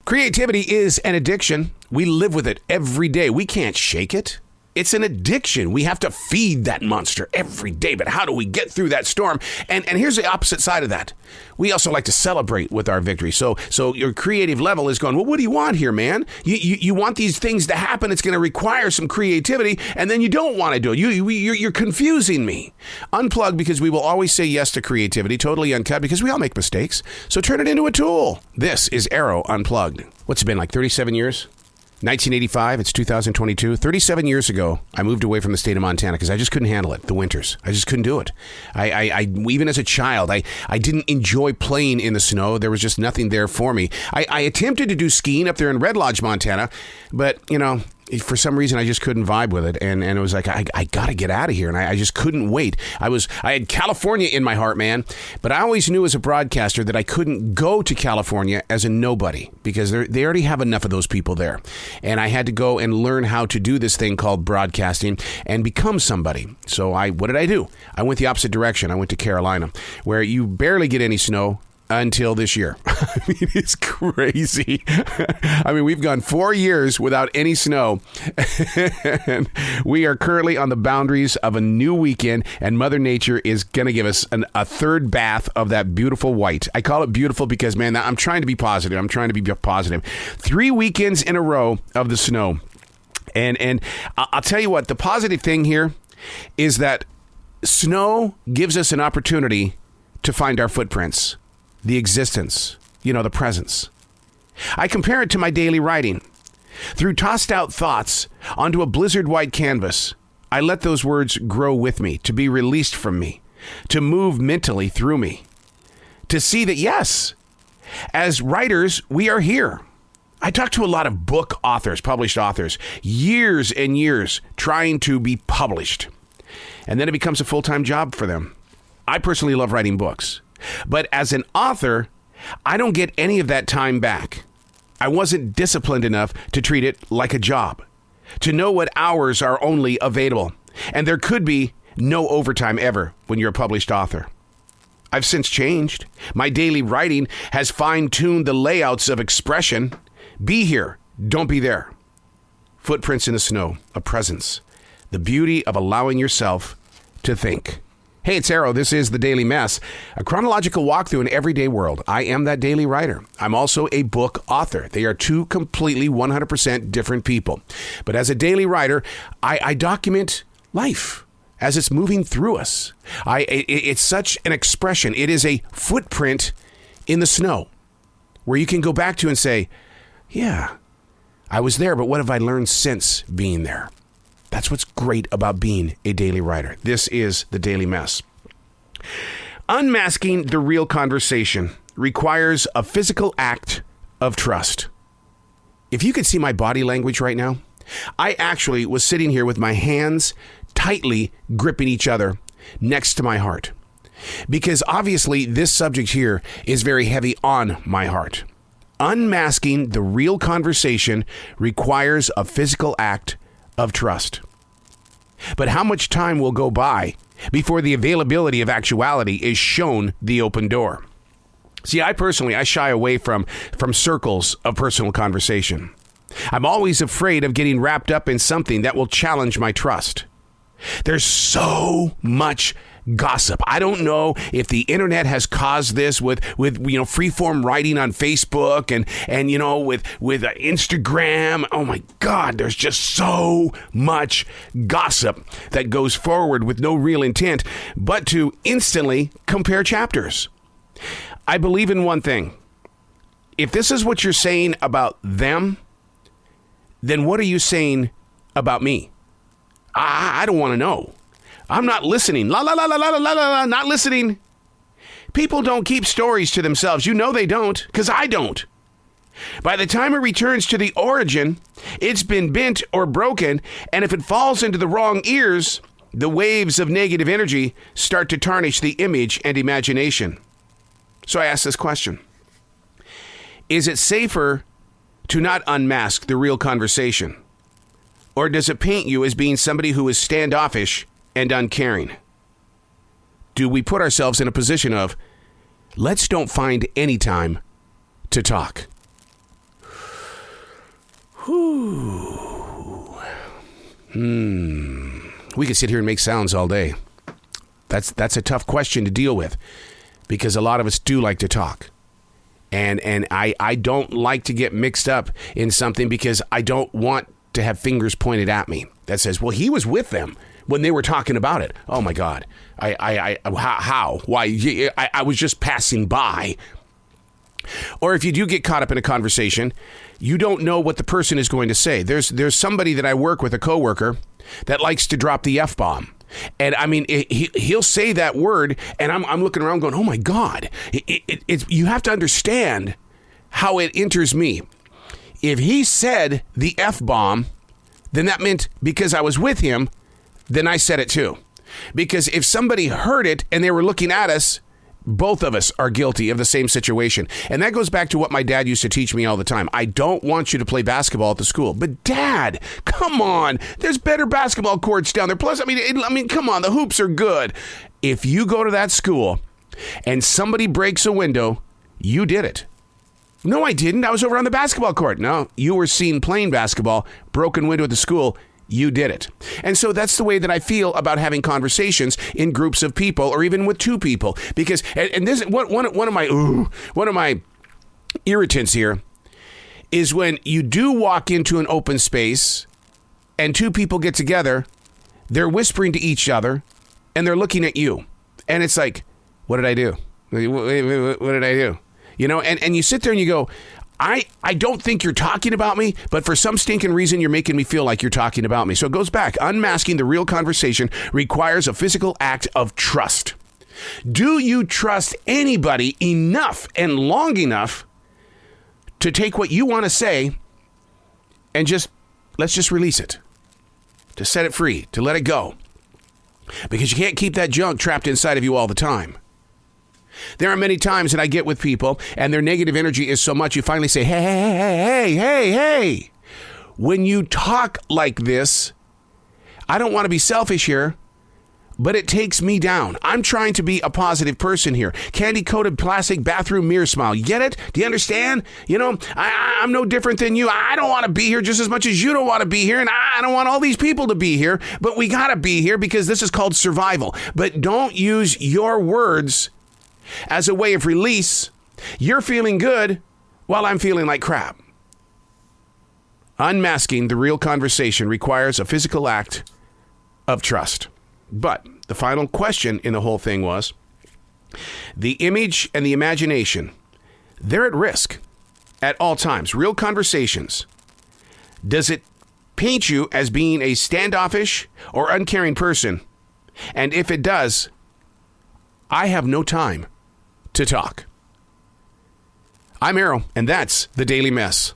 Creativity is an addiction. We live with it every day. We can't shake it. It's an addiction. We have to feed that monster every day. But how do we get through that storm? And here's the opposite side of that. We also like to celebrate with our victory. So your creative level is going, well, what do you want here, man? You want these things to happen. It's going to require some creativity, and then you don't want to do it. You're confusing me. Unplugged, because we will always say yes to creativity. Totally uncut, because we all make mistakes. So turn it into a tool. This is Arroe Unplugged. What's it been, like 37 years? 1985, it's 2022. 37 years ago, I moved away from the state of Montana because I just couldn't handle it, the winters. I just couldn't do it. I even as a child, I didn't enjoy playing in the snow. There was just nothing there for me. I attempted to do skiing up there in Red Lodge, Montana, but, for some reason, I just couldn't vibe with it. And it was like, I got to get out of here. And I just couldn't wait. I had California in my heart, man. But I always knew as a broadcaster that I couldn't go to California as a nobody because they already have enough of those people there. And I had to go and learn how to do this thing called broadcasting and become somebody. So what did I do? I went the opposite direction. I went to Carolina, where you barely get any snow until this year. I mean, it's crazy. I mean, we've gone 4 years without any snow. And we are currently on the boundaries of a new weekend, and Mother Nature is going to give us a third bath of that beautiful white. I call it beautiful because, man, I'm trying to be positive. 3 weekends in a row of the snow. And I'll tell you what, the positive thing here is that snow gives us an opportunity to find our footprints. The existence, the presence. I compare it to my daily writing. Through tossed out thoughts onto a blizzard white canvas, I let those words grow with me, to be released from me, to move mentally through me, to see that, yes, as writers, we are here. I talk to a lot of book authors, published authors, years and years trying to be published. And then it becomes a full-time job for them. I personally love writing books. But as an author, I don't get any of that time back. I wasn't disciplined enough to treat it like a job, to know what hours are only available. And there could be no overtime ever when you're a published author. I've since changed. My daily writing has fine-tuned the layouts of expression. Be here, don't be there. Footprints in the snow, a presence. The beauty of allowing yourself to think. Hey, it's Arroe. This is The Daily Mess, a chronological walk through an everyday world. I am that daily writer. I'm also a book author. They are two completely 100% different people. But as a daily writer, I document life as it's moving through us. It's such an expression. It is a footprint in the snow where you can go back to and say, yeah, I was there, but what have I learned since being there? That's what's great about being a daily writer. This is The Daily Mess. Unmasking the real conversation requires a physical act of trust. If you could see my body language right now, I actually was sitting here with my hands tightly gripping each other next to my heart. Because obviously this subject here is very heavy on my heart. Unmasking the real conversation requires a physical act of trust. But how much time will go by before the availability of actuality is shown the open door? See, I shy away from circles of personal conversation. I'm always afraid of getting wrapped up in something that will challenge my trust. There's so much gossip. I don't know if the internet has caused this with free-form writing on Facebook and with Instagram. Oh my God, there's just so much gossip that goes forward with no real intent but to instantly compare chapters. I believe in one thing. If this is what you're saying about them, then what are you saying about me? I don't want to know. I'm not listening. Not listening. People don't keep stories to themselves. You know they don't, because I don't. By the time it returns to the origin, it's been bent or broken, and if it falls into the wrong ears, the waves of negative energy start to tarnish the image and imagination. So I ask this question. Is it safer to not unmask the real conversation? Or does it paint you as being somebody who is standoffish and uncaring? Do we put ourselves in a position of, let's don't find any time to talk? We could sit here and make sounds all day. That's a tough question to deal with because a lot of us do like to talk. And I don't like to get mixed up in something because I don't want to have fingers pointed at me that says, well, he was with them when they were talking about it. Oh my God. How? Why? I was just passing by. Or if you do get caught up in a conversation, you don't know what the person is going to say. There's somebody that I work with, a coworker, that likes to drop the F-bomb. And I mean, he'll say that word, and I'm looking around going, oh my God. You have to understand how it enters me. If he said the F-bomb, then that meant because I was with him, then I said it too. Because if somebody heard it and they were looking at us, both of us are guilty of the same situation. And that goes back to what my dad used to teach me all the time. I don't want you to play basketball at the school. But Dad, come on. There's better basketball courts down there. Plus, I mean, come on. The hoops are good. If you go to that school and somebody breaks a window, you did it. No, I didn't. I was over on the basketball court. No, you were seen playing basketball, broken window at the school. You did it. And so that's the way that I feel about having conversations in groups of people or even with two people. Because, and this one of my irritants here is when you do walk into an open space and two people get together, they're whispering to each other and they're looking at you. And it's like, what did I do? What did I do? You know, and you sit there and you go, I don't think you're talking about me, but for some stinking reason, you're making me feel like you're talking about me. So it goes back. Unmasking the real conversation requires a physical act of trust. Do you trust anybody enough and long enough to take what you want to say and let's just release it, to set it free, to let it go? Because you can't keep that junk trapped inside of you all the time. There are many times that I get with people and their negative energy is so much you finally say, hey. When you talk like this, I don't want to be selfish here, but it takes me down. I'm trying to be a positive person here. Candy-coated plastic bathroom mirror smile. You get it? Do you understand? You know, I'm no different than you. I don't want to be here just as much as you don't want to be here, and I don't want all these people to be here, but we got to be here because this is called survival. But don't use your words as a way of release. You're feeling good while I'm feeling like crap. Unmasking the real conversation requires a physical act of trust. But the final question in the whole thing was, the image and the imagination, they're at risk at all times. Real conversations. Does it paint you as being a standoffish or uncaring person? And if it does, I have no time to talk. I'm Arroe, and that's The Daily Mess.